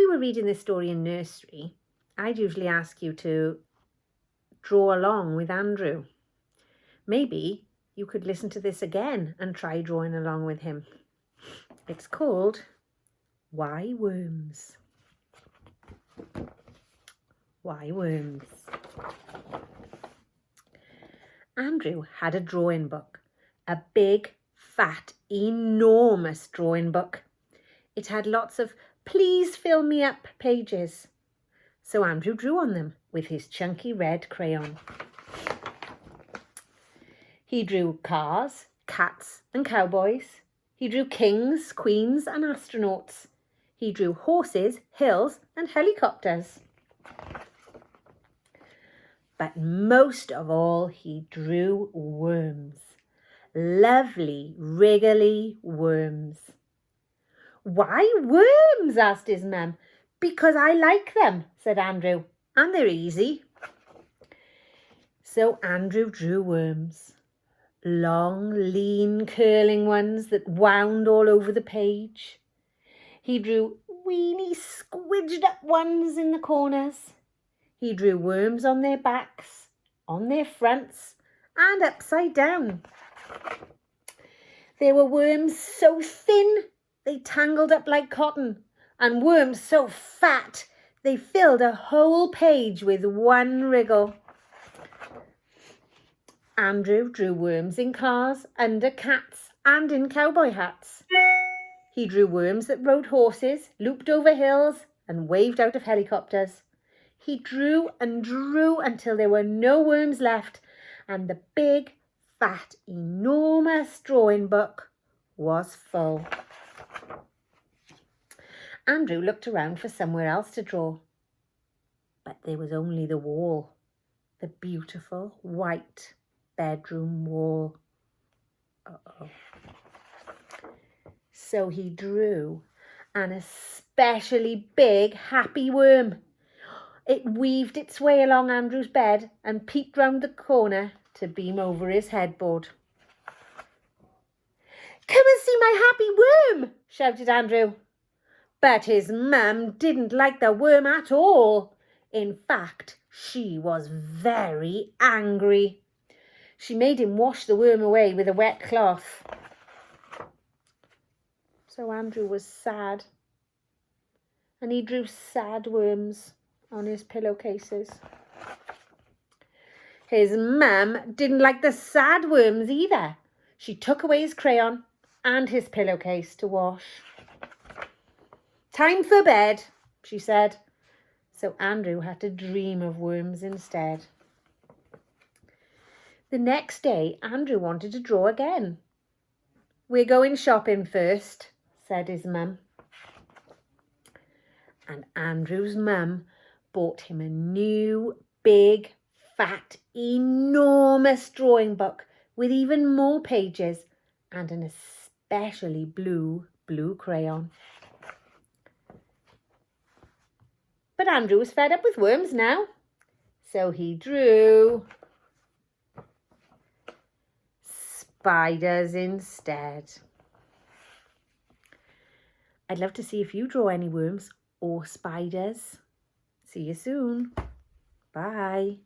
you were reading this story in nursery, I'd usually ask you to draw along with Andrew. Maybe you could listen to this again and try drawing along with him. It's called Why Worms? Why Worms? Andrew had a drawing book, a big, fat, enormous drawing book. It had lots of please fill me up pages. So Andrew drew on them with his chunky red crayon. He drew cars, cats and cowboys. He drew kings, queens and astronauts. He drew horses, hills and helicopters. But most of all, he drew worms. Lovely, wriggly worms. Why worms? Asked his mum. Because I like them, said Andrew, and they're easy. So Andrew drew worms. Long, lean, curling ones that wound all over the page. He drew weeny, squidged up ones in the corners. He drew worms on their backs, on their fronts, and upside down. There were worms so thin they tangled up like cotton, and worms so fat they filled a whole page with one wriggle. Andrew drew worms in cars, under cats, and in cowboy hats. He drew worms that rode horses, looped over hills, and waved out of helicopters. He drew and drew until there were no worms left, and the big, fat, enormous drawing book was full. Andrew looked around for somewhere else to draw, but there was only the wall, the beautiful white bedroom wall. So he drew an especially big happy worm. It weaved its way along Andrew's bed and peeped round the corner to beam over his headboard. Come and see my happy worm, shouted Andrew. But his mum didn't like the worm at all. In fact, she was very angry. She made him wash the worm away with a wet cloth. So Andrew was sad, and he drew sad worms on his pillowcases. His mum didn't like the sad worms either. She took away his crayon and his pillowcase to wash. Time for bed, she said. So Andrew had to dream of worms instead. The next day, Andrew wanted to draw again. We're going shopping first, said his mum. And Andrew's mum bought him a new, big, fat, enormous drawing book with even more pages and an especially blue crayon. But Andrew was fed up with worms now, so he drew spiders instead. I'd love to see if you draw any worms or spiders. See you soon. Bye.